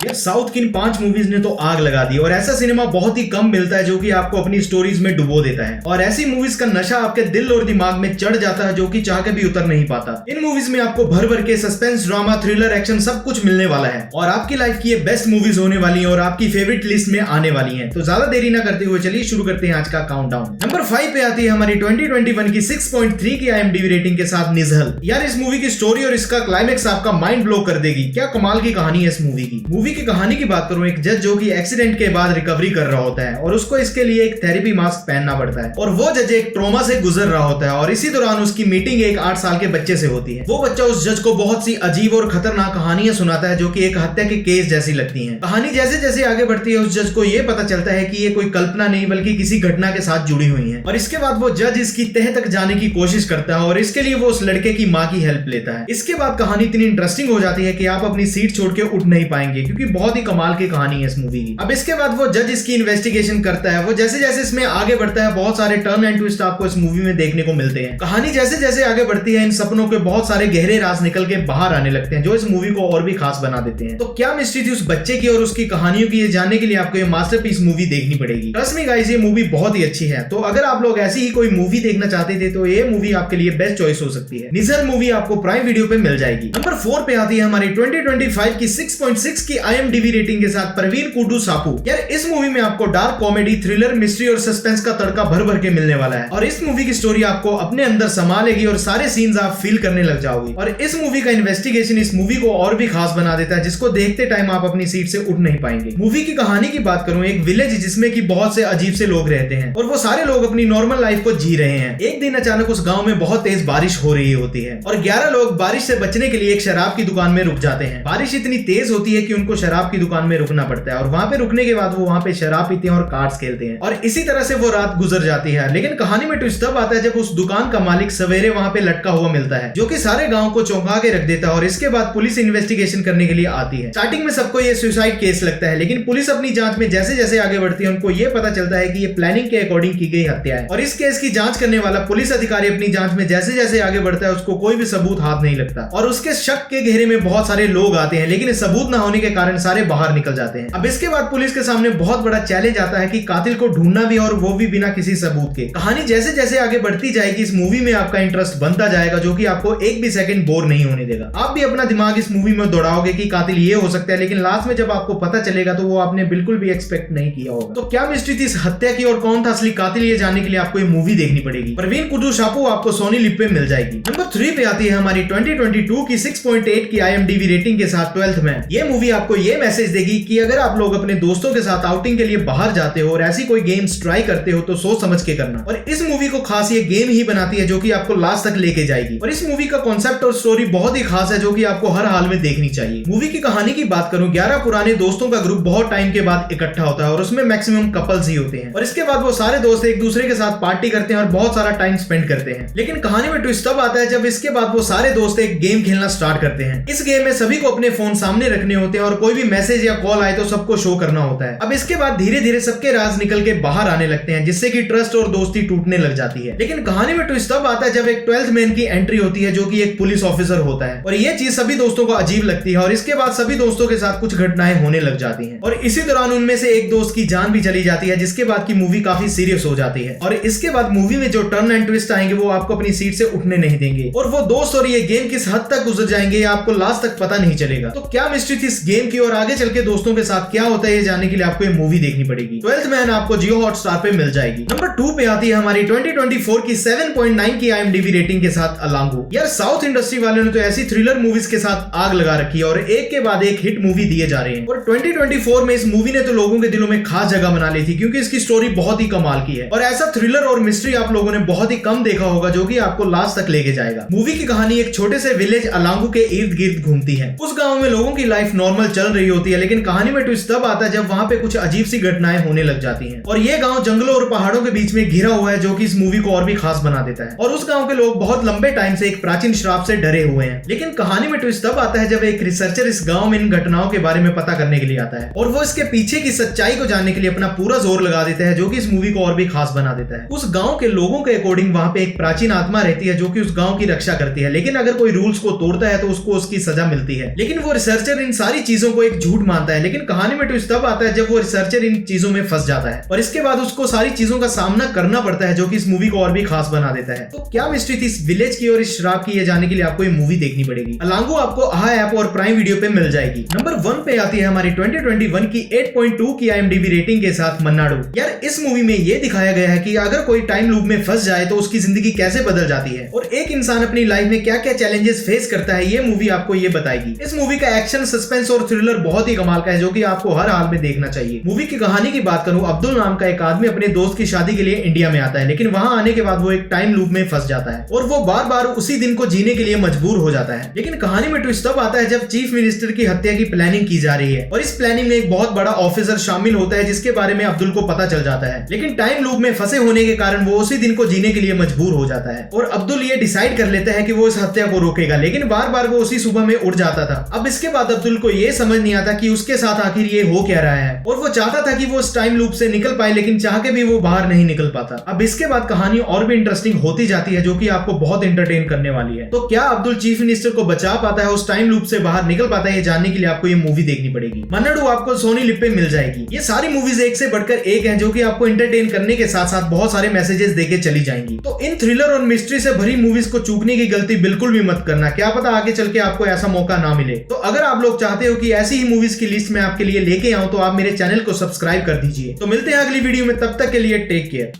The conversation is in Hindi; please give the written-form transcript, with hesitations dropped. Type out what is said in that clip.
यार साउथ की इन 5 मूवीज ने तो आग लगा दी और ऐसा सिनेमा बहुत ही कम मिलता है जो कि आपको अपनी स्टोरीज में डुबो देता है और ऐसी मूवीज का नशा आपके दिल और दिमाग में चढ़ जाता है जो कि चाह के भी उतर नहीं पाता। इन मूवीज में आपको भर भर के सस्पेंस, ड्रामा, थ्रिलर, एक्शन सब कुछ मिलने वाला है और आपकी लाइफ की ये बेस्ट मूवीज होने वाली है और आपकी फेवरेट लिस्ट में आने वाली है। तो ज्यादा देरी ना करते हुए चलिए शुरू करते हैं आज का काउंटडाउन। नंबर 5 पे आती है हमारी 2021 की 6.3 की IMDb रेटिंग के साथ निज़ल। यार इस मूवी की स्टोरी और इसका क्लाइमेक्स आपका माइंड ब्लो कर देगी। क्या कमाल की कहानी है इस मूवी की। मूवी की कहानी की बात करूं, एक जज जो कि एक्सीडेंट के बाद रिकवरी कर रहा होता है और उसको इसके लिए एक थेरेपी मास्क पहनना पड़ता है और वो जज एक ट्रॉमा से गुजर रहा होता है और इसी दौरान उसकी मीटिंग एक 8 साल के बच्चे से होती है। वो बच्चा उस जज को बहुत सी अजीब और खतरनाक कहानियां सुनाता है जो कि एक हत्या के केस जैसी लगती हैं। कहानी जैसे जैसे आगे बढ़ती है उस जज को ये पता चलता है कि ये कोई कल्पना नहीं बल्कि किसी घटना के साथ जुड़ी हुई है और इसके बाद वो जज इसकी तह तक जाने की कोशिश करता है और इसके लिए वो उस लड़के की माँ की हेल्प लेता है। इसके बाद कहानी इतनी इंटरेस्टिंग हो जाती है कि आप अपनी सीट छोड़ के उठ नहीं पाएंगे क्योंकि बहुत ही कमाल की कहानी है इस मूवी की। अब इसके बाद वो जज इसकी इन्वेस्टिगेशन करता है। वो जैसे जैसे इसमें आगे बढ़ता है बहुत सारे टर्न एंड ट्विस्ट आपको इस मूवी में देखने को मिलते हैं। कहानी जैसे जैसे आगे बढ़ती है इन सपनों के बहुत सारे गहरे राज निकल के बाहर आने लगते हैं जो इस मूवी को और भी खास बना देते हैं। तो क्या मिस्ट्री थी उस बच्चे की और उसकी कहानियों की, ये जानने के लिए आपको ये मास्टरपीस मूवी देखनी पड़ेगी। ट्रस्ट मी गाइस, ये मूवी बहुत ही अच्छी है। तो अगर आप लोग ऐसी ही कोई मूवी देखना चाहते थे तो ये मूवी आपके लिए बेस्ट चॉइस हो सकती है। निज़ल मूवी आपको प्राइम वीडियो पे मिल जाएगी। नंबर 4 पे आती है हमारी 2025 की 6.6 की IMDb रेटिंग के साथ परवीन कुड्डू सापू। यार इस मूवी में आपको डार्क कॉमेडी, थ्रिलर, मिस्ट्री और सस्पेंस का तड़का भर भर के मिलने वाला है और इस मूवी की स्टोरी आपको अपने अंदर समा लेगी और सारे सीन्स आप फील करने लग जाओगे और इस मूवी का इन्वेस्टिगेशन इस मूवी को और भी खास बना देता है जिसको देखते टाइम आप अपनी सीट से उठ नहीं पाएंगे। मूवी की कहानी की बात करूं, एक विलेज जिसमें कि बहुत से अजीब से लोग रहते हैं और वो सारे लोग अपनी नॉर्मल लाइफ को जी रहे हैं। एक दिन अचानक उस गाँव में बहुत तेज बारिश हो रही होती है और 11 लोग बारिश से बचने के लिए एक शराब की दुकान में रुक जाते हैं। बारिश इतनी तेज होती है कि उनको शराब की दुकान में रुकना पड़ता है और वहाँ पे रुकने के बाद वो वहाँ पे शराब पीते हैं और कार्ड्स खेलते हैं और इसी तरह से वो रात गुजर जाती है। लेकिन कहानी में ट्विस्ट तब आता है जब उस दुकान का मालिक सवेरे वहाँ पे लटका हुआ मिलता है जो कि सारे गांव को चौंका के रख देता है और इसके बाद पुलिस इन्वेस्टिगेशन करने के लिए आती है। स्टार्टिंग में सबको ये सुसाइड केस लगता है लेकिन पुलिस अपनी जांच में जैसे जैसे आगे बढ़ती है उनको ये पता चलता है कि ये प्लानिंग के अकॉर्डिंग की गई हत्या है और इस केस की जांच करने वाला पुलिस अधिकारी अपनी जांच में जैसे जैसे आगे बढ़ता है उसको कोई भी सबूत हाथ नहीं लगता और उसके शक के घेरे में बहुत सारे लोग आते हैं लेकिन सबूत ना होने के कारण सारे बाहर निकल जाते हैं। अब इसके बाद पुलिस के सामने बहुत बड़ा चैलेंज आता है कि कातिल को ढूंढना भी और वो भी बिना किसी सबूत के। कहानी जैसे जैसे आगे बढ़ती जाएगी इस मूवी में आपका इंटरेस्ट बनता जाएगा जो कि आपको एक भी सेकंड बोर नहीं होने देगा। आप भी अपना दिमाग इस मूवी में दौड़ाओगे कि कातिल ये हो सकता है लेकिन लास्ट में जब आपको पता चलेगा तो वो आपने बिल्कुल भी एक्सपेक्ट नहीं किया होगा। तो क्या मिस्ट्री थी इस हत्या की और कौन था असली कातिल, ये जानने के लिए आपको ये मूवी देखनी पड़ेगी। परवीन कुड्डू सापू आपको सोनी लिप पे मिल जाएगी। नंबर 3 पे आती है हमारी 2022 की 6.8 की IMDb रेटिंग के साथ 12th मैन। ये मूवी आपको ये मैसेज देगी कि अगर आप लोग अपने दोस्तों के साथ आउटिंग के लिए बाहर जाते हो और ऐसी कोई गेम्स ट्राई करते हो तो सोच समझ के करना और इस मूवी को खास ये गेम ही बनाती है जो कि आपको लास्ट तक लेके जाएगी और इस मूवी का कॉन्सेप्ट और स्टोरी बहुत ही खास है जो कि आपको हर हाल में देखनी चाहिए। मूवी की कहानी की बात करूं, 11 पुराने दोस्तों का ग्रुप बहुत टाइम के बाद इकट्ठा होता है और उसमें मैक्सिमम कपल्स ही होते हैं और इसके बाद वो सारे दोस्त एक दूसरे के साथ पार्टी करते हैं और बहुत सारा टाइम स्पेंड करते हैं। लेकिन कहानी में ट्विस्ट तब आता है जब इसके बाद वो सारे दोस्त एक गेम खेलना स्टार्ट करते हैं। इस गेम में सभी को अपने फोन सामने रखने होते हैं और कोई भी मैसेज या कॉल आए तो सबको शो करना होता है। अब इसके बाद धीरे धीरे सबके राज निकल के बाहर आने लगते हैं जिससे कि ट्रस्ट और दोस्ती टूटने लग जाती है। लेकिन कहानी में ट्विस्ट तब आता है जब एक 12th मैन की एंट्री होती है जो कि एक पुलिस ऑफिसर होता है और ये चीज सभी दोस्तों को अजीब लगती है और इसके बाद सभी दोस्तों के साथ कुछ घटनाएं होने लग जाती हैं और इसी दौरान उनमें से एक दोस्त की जान भी चली जाती है जिसके बाद की मूवी काफी सीरियस हो जाती है और इसके बाद मूवी में जो टर्न एंड ट्विस्ट आएंगे वो आपको अपनी सीट से उठने नहीं देंगे और वो दोस्त और ये गेम किस हद तक गुजर जाएंगे आपको लास्ट तक पता नहीं चलेगा। तो क्या मिस्ट्री थी इस गेम की और आगे चल के दोस्तों के साथ क्या होता है ये जानने के लिए आपको ये मूवी देखनी पड़ेगी। 12th मैन आपको जियो हॉटस्टार पे मिल जाएगी। नंबर 2 पे आती है हमारी 2024 की 7.9 की IMDb रेटिंग के साथ अलांगू। यार साउथ इंडस्ट्री वालों ने तो ऐसी थ्रिलर मूवीज के साथ आग लगा रखी है और एक के बाद एक हिट मूवी दिए जा रहे हैं और 2024 में इस मूवी ने तो लोगों के दिलों में खास जगह बना ली थी क्योंकि इसकी स्टोरी बहुत ही कमाल की है और ऐसा थ्रिलर और मिस्ट्री आप लोगों ने बहुत ही कम देखा होगा जो कि आपको लास्ट तक लेके जाएगा। मूवी की कहानी एक छोटे से विलेज अलांगू के इर्द गिर्द घूमती है। उस गांव में लोगों की लाइफ नॉर्मल चल रही होती है लेकिन कहानी में ट्विस्ट तब आता है जब वहाँ पे कुछ अजीब सी घटनाएं होने लग जाती हैं और ये गांव जंगलों और पहाड़ों के बीच में घिरा हुआ है जो कि इस मूवी को और भी खास बना देता है और उस गांव के लोग बहुत लंबे टाइम से एक प्राचीन श्राप से डरे हुए हैं। लेकिन कहानी में ट्विस्ट तब आता है जब एक रिसर्चर इस गाँव में इन घटनाओं के बारे में पता करने के लिए आता है और वो इसके पीछे की सच्चाई को जानने के लिए अपना पूरा जोर लगा देता है जो कि इस मूवी को और भी खास बना देता है। उस गाँव के लोगों के अकॉर्डिंग वहाँ पे एक प्राचीन आत्मा रहती है जो कि उस गाँव की रक्षा करती है लेकिन अगर कोई रूल्स को तोड़ता है तो उसको उसकी सजा मिलती है। लेकिन वो रिसर्चर इन सारी चीजों चीजों को एक झूठ मानता है, लेकिन कहानी में ट्विस्ट तब आता है जब वो रिसर्चर इन चीजों में फंस जाता है और इसके बाद उसको सारी चीजों का सामना करना पड़ता है, जो कि इस मूवी को और भी खास बना देता है। तो क्या मिस्ट्री थी इस विलेज की और इस शराब की, ये जानने के लिए आपको ये मूवी देखनी पड़ेगी। अलांगो आपको आहा ऐप और प्राइम वीडियो पे मिल जाएगी। नंबर 1 पे आती है हमारी 2021 की 8.2 की IMDb रेटिंग के साथ मन्नाडु। यार इस मूवी में ये दिखाया गया है कि अगर कोई टाइम लूप में फंस जाए तो उसकी जिंदगी कैसे बदल जाती है और एक इंसान अपनी लाइफ में क्या क्या चैलेंजेस फेस करता है, ये मूवी आपको ये बताएगी। इस मूवी का एक्शन, सस्पेंस और थ्रिलर बहुत ही कमाल का है, जो कि आपको हर हाल में देखना चाहिए। मूवी की कहानी की बात करूं, अब्दुल नाम का एक आदमी अपने दोस्त की शादी के लिए इंडिया में आता है, लेकिन वहां आने के बाद वो एक टाइम लूप में फंस जाता है और वो बार बार उसी दिन को जीने के लिए मजबूर हो जाता है। लेकिन कहानी में ट्विस्ट तब आता है जब चीफ मिनिस्टर की हत्या की प्लानिंग की जा रही है और इस प्लानिंग में एक बहुत बड़ा ऑफिसर शामिल होता है, जिसके बारे में अब्दुल को पता चल जाता है। लेकिन टाइम लूप में फंसे होने के कारण वो उसी दिन को जीने के लिए मजबूर हो जाता है और अब्दुल ये डिसाइड कर लेता है कि वो इस हत्या को रोकेगा, लेकिन बार बार वो उसी सुबह में उड़ जाता था। अब इसके बाद अब्दुल को ये समझ नहीं आता कि उसके साथ आखिर ये हो क्या रहा है और वो चाहता था कि वो इस टाइम लूप से निकल पाए, लेकिन चाह के भी वो बाहर नहीं निकल पाता। अब इसके बाद कहानी और भी इंटरेस्टिंग होती जाती है, जो कि आपको बहुत एंटरटेन करने वाली है। तो क्या अब्दुल चीफ मिनिस्टर को बचा पाता है, उस टाइम लूप से बाहर निकल पाता है, ये जानने के लिए आपको ये मूवी देखनी पड़ेगी। मन्नाडु आपको सोनी लिव पे मिल जाएगी। ये सारी मूवीज एक से बढ़कर एक है, जो कि आपको एंटरटेन करने के साथ साथ बहुत सारे मैसेजेस देके चली जाएंगी। तो इन थ्रिलर और मिस्ट्री से भरी मूवीज को चूकने की गलती बिल्कुल भी मत करना, क्या पता आगे चल के आपको ऐसा मौका ना मिले। तो अगर आप लोग चाहते हो कि ऐसी ही मूवीज की लिस्ट में आपके लिए लेके आऊं, तो आप मेरे चैनल को सब्सक्राइब कर दीजिए। तो मिलते हैं अगली वीडियो में, तब तक के लिए टेक केयर।